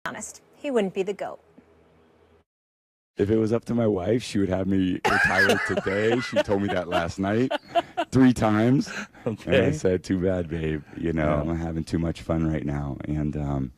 honest, he wouldn't be the GOAT. If it was up to my wife, she would have me retire today. She told me that last night 3 times. Okay. And I said, too bad, babe. You know, I'm having too much fun right now. And,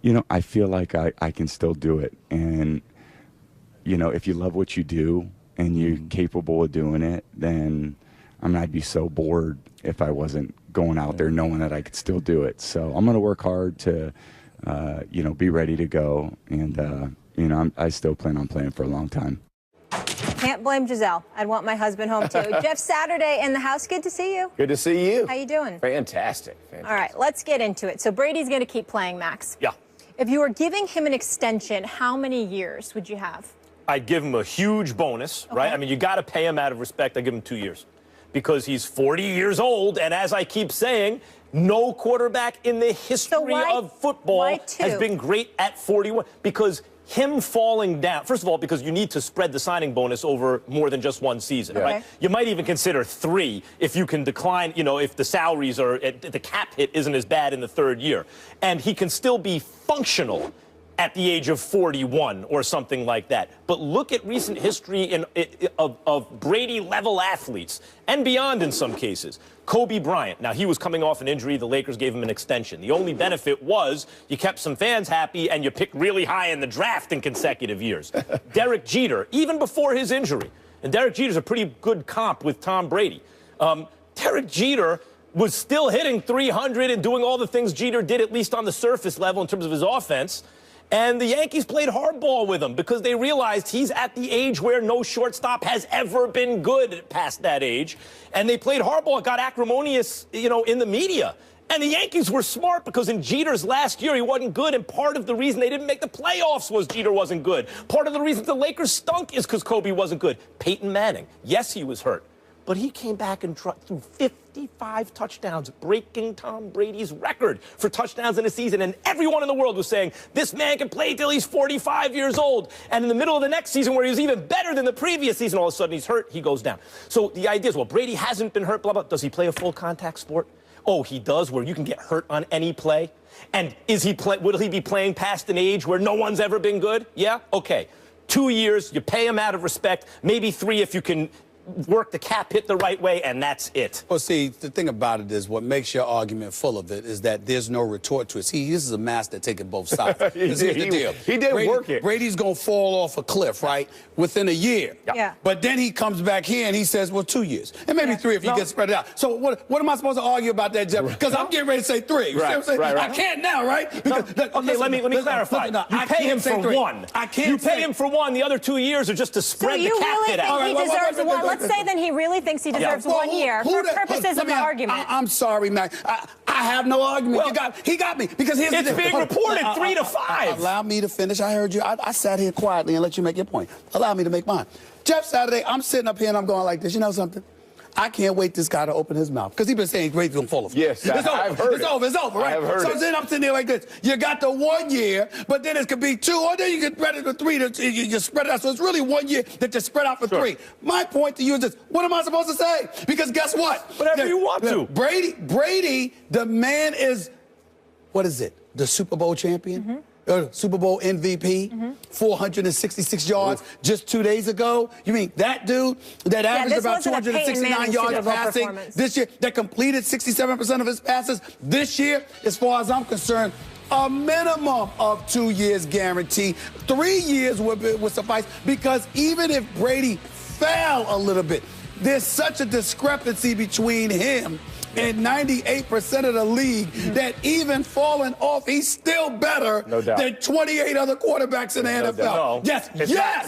you know, I feel like I can still do it. And, you know, if you love what you do and you're capable of doing it, then I'd be so bored if I wasn't going out there knowing that I could still do it. So I'm going to work hard to, you know, be ready to go. And, you know, I still plan on playing for a long time. Can't blame Giselle. I'd want my husband home, too. Jeff Saturday in the house. Good to see you. Good to see you. How you doing? Fantastic. All right, let's get into it. So Brady's going to keep playing, Max. Yeah. If you were giving him an extension, how many years would you have? I'd give him a huge bonus, right? I mean, you got to pay him out of respect. I'd give him 2 years because he's 40 years old. And as I keep saying, no quarterback in the history of football has been great at 41 because him falling down, first of all, because you need to spread the signing bonus over more than just one season, right? You might even consider 3 if you can decline, you know, if the salaries are, the cap hit isn't as bad in the 3rd year. And he can still be functional at the age of 41 or something like that. But look at recent history of Brady-level athletes, and beyond in some cases. Kobe Bryant. Now, he was coming off an injury. The Lakers gave him an extension. The only benefit was you kept some fans happy and you picked really high in the draft in consecutive years. Derek Jeter, even before his injury. And Derek Jeter's a pretty good comp with Tom Brady. Derek Jeter was still hitting 300 and doing all the things Jeter did, at least on the surface level in terms of his offense. And the Yankees played hardball with him because they realized he's at the age where no shortstop has ever been good past that age. And they played hardball. It got acrimonious, you know, in the media. And the Yankees were smart because in Jeter's last year, he wasn't good. And part of the reason they didn't make the playoffs was Jeter wasn't good. Part of the reason the Lakers stunk is because Kobe wasn't good. Peyton Manning, yes, he was hurt. But he came back and threw 55 touchdowns, breaking Tom Brady's record for touchdowns in a season. And everyone in the world was saying, this man can play till he's 45 years old. And in the middle of the next season, where he was even better than the previous season, all of a sudden he's hurt, he goes down. So the idea is, well, Brady hasn't been hurt, blah, blah. Does he play a full contact sport? Oh, he does, where you can get hurt on any play. And will he be playing past an age where no one's ever been good? Yeah? Okay. 2 years, you pay him out of respect, maybe 3 if you can work the cap hit the right way, and that's it. Well, see, the thing about it is what makes your argument full of it is that there's no retort to it. See, this is a master taking both sides. Here's the deal. He did work it. Brady's going to fall off a cliff, right, within a year. Yeah. But then he comes back here and he says, well, 2 years. And maybe 3 if he gets spread out. So what am I supposed to argue about that, Jeff? Because I'm getting ready to say 3. You see what I'm saying? I can't now, right? Because, okay, let me clarify. You pay him for 1. I can't You pay him for 1. The other 2 years are just to spread the cap hit out. So you really think he deserves 1? Let's say then he really thinks he deserves 1 year for purposes of the argument. I'm sorry, Mac. I have no argument. Well, he got me. Because here's it's being reported 3 to 5. Allow me to finish. I heard you. I sat here quietly and let you make your point. Allow me to make mine. Jeff Saturday, I'm sitting up here and I'm going like this. You know something? I can't wait this guy to open his mouth because he's been saying Brady's going to fall off. Yes, I've heard it. It's over, right? I've heard so then I'm sitting there like this. You got the 1 year, but then it could be 2, or then you can spread it to 3. You spread it out. So it's really 1 year that you spread out for 3. My point to you is this. What am I supposed to say? Because guess what? Whatever you want to. Brady, the man is, what is it? The Super Bowl champion? Super Bowl MVP, 466 yards just 2 days ago. You mean that dude that averaged about 269 yards of passing this year, that completed 67% of his passes this year, as far as I'm concerned, a minimum of 2 years guarantee. 3 years would suffice, because even if Brady fell a little bit, there's such a discrepancy between him and 98% of the league that even falling off, he's still better than 28 other quarterbacks in the NFL. No. Yes.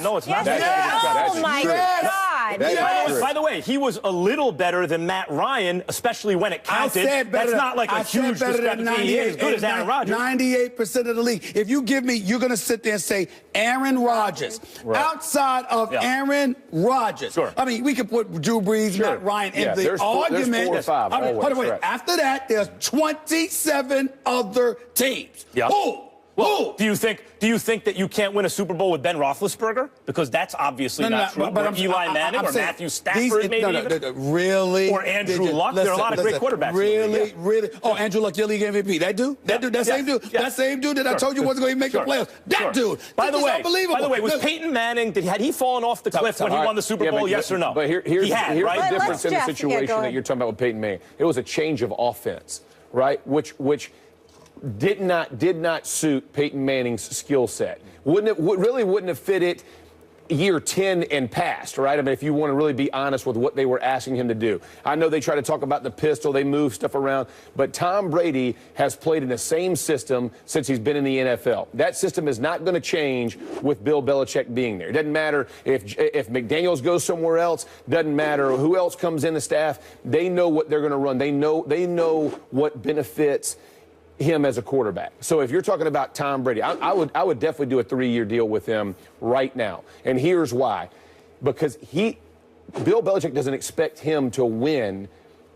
No, it's not. Oh, my God. By the way, he was a little better than Matt Ryan, especially when it counted. That's not like a huge discrepancy. He ain't as good as Aaron Rodgers. 98% of the league. If you give me, you're going to sit there and say Aaron Rodgers. Outside of Aaron Rodgers. I mean, we could put Drew Brees, Matt Ryan in the argument. There's 4 or 5. Wait. After that, there's 27 other teams. Who Well, do you think that you can't win a Super Bowl with Ben Roethlisberger? Because that's obviously not true. Or Eli Manning or Matthew Stafford, maybe. Really? Or Andrew Luck. There are a lot of great quarterbacks. Really? Oh, Andrew Luck, your league MVP. That dude? That same dude? That same dude that I told you wasn't going to make the playoffs. That dude. By the way, was Look, Peyton Manning, had he fallen off the cliff when he won the Super Bowl, yes or no? But here's the difference in the situation that you're talking about with Peyton Manning. It was a change of offense, right? Which did not suit Peyton Manning's skill set. Really wouldn't have fit it year 10 and past, right? I mean, if you want to really be honest with what they were asking him to do. I know they try to talk about the pistol, they move stuff around, but Tom Brady has played in the same system since he's been in the NFL. That system is not going to change with Bill Belichick being there. It doesn't matter if McDaniels goes somewhere else, doesn't matter who else comes in the staff. They know what they're going to run. They know what benefits him as a quarterback. So if you're talking about Tom Brady, I would definitely do a 3-year deal with him right now. And here's why. Because Bill Belichick doesn't expect him to win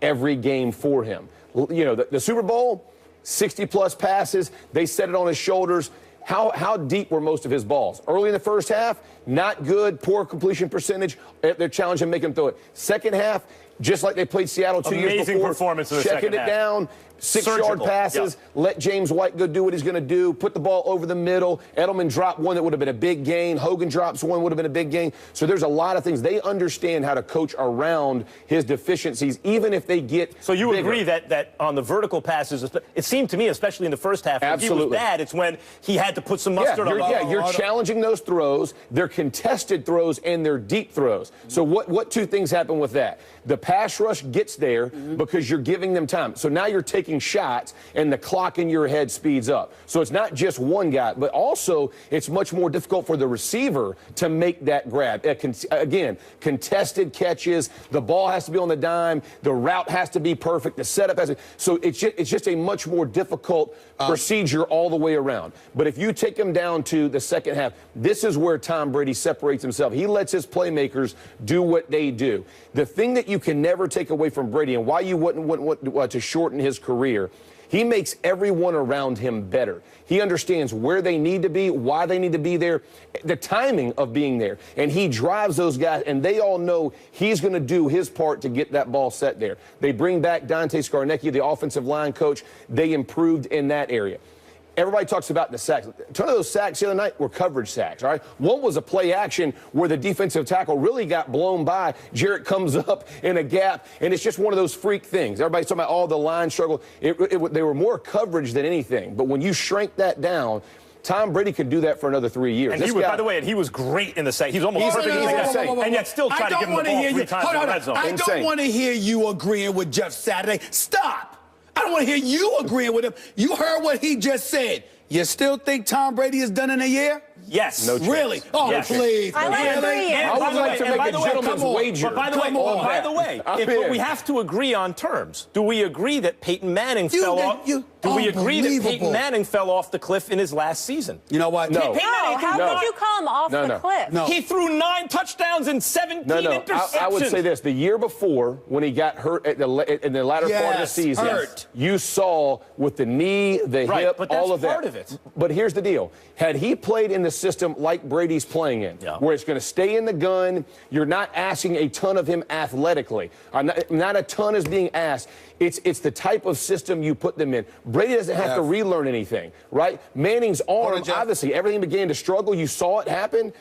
every game for him. You know, the Super Bowl, 60-plus passes, they set it on his shoulders. How deep were most of his balls? Early in the first half, not good, poor completion percentage. They're challenging him, make him throw it. Second half, just like they played Seattle 2 years before. Amazing performance in the second half. Checking it down, 6-yard passes, let James White go do what he's going to do, put the ball over the middle. Edelman dropped one that would have been a big gain. Hogan drops one, would have been a big gain. So there's a lot of things. They understand how to coach around his deficiencies, even if they get So you bigger. agree that on the vertical passes, it seemed to me, especially in the first half, when he was bad, it's when he had to put some mustard on. You're challenging those throws. They're contested throws and they're deep throws. So what two things happen with that? The pass rush gets there because you're giving them time. So now you're taking shots and the clock in your head speeds up. So it's not just one guy, but also it's much more difficult for the receiver to make that grab. Again, contested catches. The ball has to be on the dime. The route has to be perfect. The setup has to. So it's just a much more difficult procedure all the way around. But if you take them down to the second half, this is where Tom Brady separates himself. He lets his playmakers do what they do. The thing that you can never take away from Brady and why you wouldn't want to shorten his career, he makes everyone around him better. He understands where they need to be, why they need to be there, the timing of being there. And he drives those guys, and they all know he's going to do his part to get that ball set there. They bring back Dante Scarnecchia, the offensive line coach. They improved in that area. Everybody talks about the sacks. Two of those sacks the other night were coverage sacks, all right? One was a play action where the defensive tackle really got blown by. Jarrett comes up in a gap, and it's just one of those freak things. Everybody's talking about all the line struggle. They were more coverage than anything. But when you shrank that down, Tom Brady could do that for another 3 years. And by the way, he was great in the second. He was almost perfect in the second. And yet still try to give him the ball 3 times in the red zone. I don't want to hear you agreeing with Jeff Saturday. Stop. I don't want to hear you agreeing with him. You heard what he just said. You still think Tom Brady is done in a year? Yes. No chance. Really? Oh, yes. Please. I like 3 years. I would like to make a gentleman's wager. But by the way, but we have to agree on terms. Do we agree that Peyton Manning fell off? Do we agree that Peyton Manning fell off the cliff in his last season? You know what? How No. could you call him off the cliff? No. He threw 9 touchdowns and 17 interceptions. I would say this. The year before, when he got hurt in the latter part of the season, you saw with the knee, the hip, but all of that. part of it. But here's the deal. Had he played in the system like Brady's playing in, where it's going to stay in the gun, you're not asking a ton of him athletically. Not a ton is being asked. It's the type of system you put them in. Brady doesn't have to relearn anything, right? Manning's arm, obviously, everything began to struggle. You saw it happen.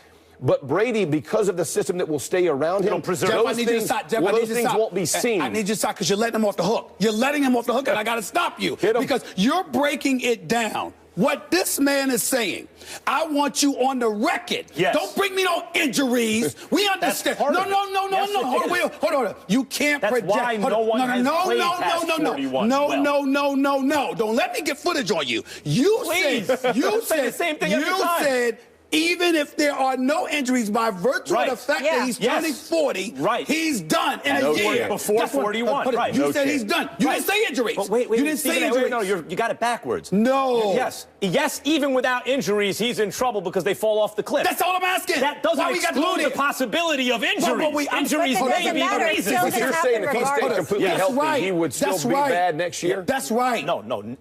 But Brady, because of the system that will stay around him, those things won't be seen. I need you to stop because you're letting him off the hook. You're letting him off the hook, and I got to stop you because you're breaking it down. What this man is saying, I want you on the record. Yes. Don't bring me no injuries. We understand. No. Hold on. You can't project. That's why no one has played past 41 No. Don't let me get footage on you. You said even if there are no injuries, by virtue of the fact that he's turning 40, he's done in a year. Before 41, right. You said he's done. You didn't say injuries. But wait, you didn't say injuries. No, you got it backwards. No. Yes, even without injuries, he's in trouble because they fall off the cliff. That's all I'm asking. That doesn't exclude the possibility of injuries. Injuries may be the reason. But you're saying if he stayed completely healthy, he would still be bad next year? That's right. No.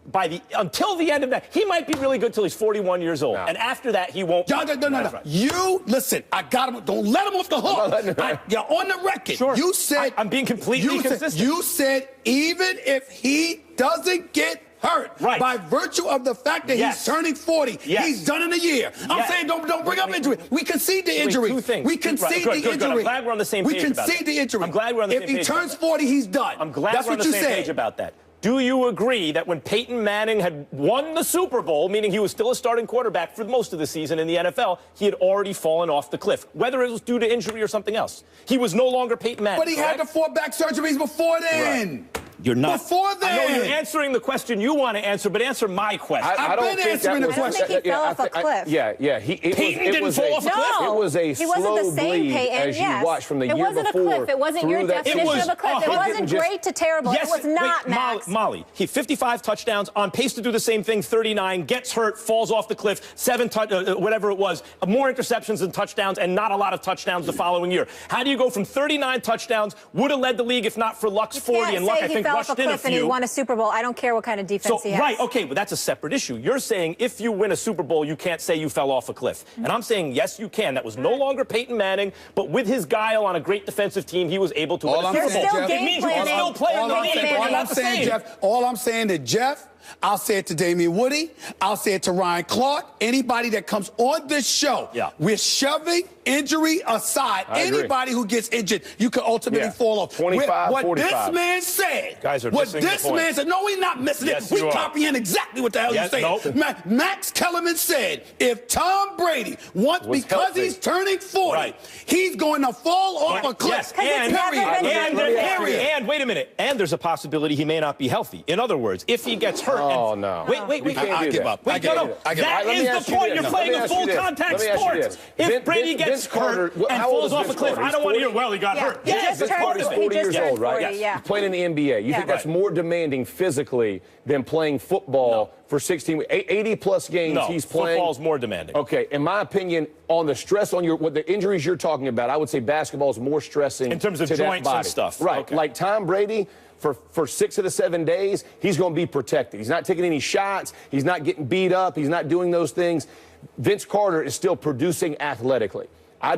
Until the end of that, he might be really good till he's 41 years old. And after that, he won't. No. You, listen, I got him. Don't let him off the hook. You're on the record. Sure. You said. I'm being completely consistent. You said even if he doesn't get hurt by virtue of the fact that he's turning 40, he's done in a year. I'm saying don't bring up injury. We concede the injury. We concede the injury. I'm glad we're on the same page about that. We concede the injury. I'm glad we're on the same page. If he turns 40, he's done. I'm glad we're on the same page about that. Do you agree that when Peyton Manning had won the Super Bowl, meaning he was still a starting quarterback for most of the season in the NFL, he had already fallen off the cliff, whether it was due to injury or something else? He was no longer Peyton Manning. But he had the 4 back surgeries before then. You're not. Before then. I know you're answering the question you want to answer, but answer my question. I've been answering the question. I think he fell off a cliff. Peyton didn't fall off a cliff? No. It was a he wasn't slow the same bleed Peyton, as you watched from the year before. It wasn't a cliff. It wasn't your definition of a cliff. It wasn't great to terrible. It was not, Max. Molly, he 55 touchdowns, on pace to do the same thing, 39, gets hurt, falls off the cliff, 7 whatever it was, more interceptions than touchdowns, and not a lot of touchdowns the following year. How do you go from 39 touchdowns, would have led the league if not for Luck's 40, and Luck, I think, rushed in a few. Won a Super Bowl. I don't care what kind of defense he has. Right, okay, but that's a separate issue. You're saying if you win a Super Bowl, you can't say you fell off a cliff. And I'm saying, yes, you can. That was no longer Peyton Manning, but with his guile on a great defensive team, he was able to win a Super Bowl. It means you can still play in the league. All I'm saying to Jeff, I'll say it to Damian Woody, I'll say it to Ryan Clark, anybody that comes on this show, we're shoving injury aside. Anybody who gets injured, you could ultimately fall off. 25, what 45. this man said, Guys are missing the point. no, we're not missing it. We copying exactly what the hell you're saying. Max Kellerman said, if Tom Brady wants, because he's turning 40, he's going to fall off a cliff. And wait a minute. And there's a possibility he may not be healthy. In other words, if he gets hurt. No. Wait. I give up. That is the point. You're playing a full contact sport. If Brady gets hurt and falls off a cliff, I don't want to hear, well, he got hurt. Vince Carter's 40 years old, right? He's playing in the NBA. You think that's more demanding physically than playing football for 16 weeks? 80-plus games he's playing. Football's more demanding. Okay, in my opinion, on the stress on what the injuries you're talking about, I would say basketball is more stressing in terms of joints and stuff. Right, like Tom Brady, for 6 of the 7 days, he's going to be protected. He's not taking any shots. He's not getting beat up. He's not doing those things. Vince Carter is still producing athletically. I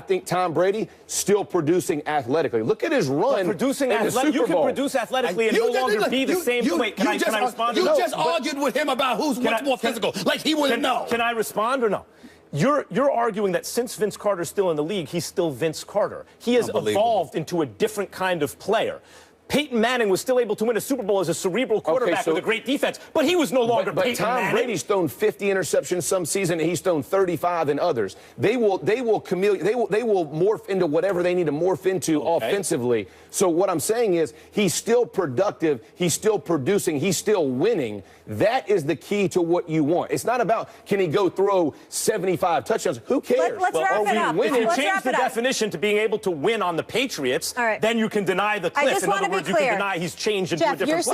think Tom Brady still producing athletically. Look at his run. Producing athletically. You can produce athletically and no longer be the same. Wait, can I respond? You just argued with him about who's much more physical. Like he wouldn't know. Can I respond or no? You're arguing that since Vince Carter's still in the league, he's still Vince Carter. He has evolved into a different kind of player. Peyton Manning was still able to win a Super Bowl as a cerebral quarterback with a great defense, but he was no longer Peyton Manning. But Tom Brady's thrown 50 interceptions some season, and he's thrown 35 in others. They will morph into whatever they need to morph into offensively. So what I'm saying is he's still productive, he's still producing, he's still winning. That is the key to what you want. It's not about can he go throw 75 touchdowns. Who cares? Let's wrap it up. If you change the definition to being able to win on the Patriots, then you can deny the cliff. In other words, you can deny he's changed into a different player.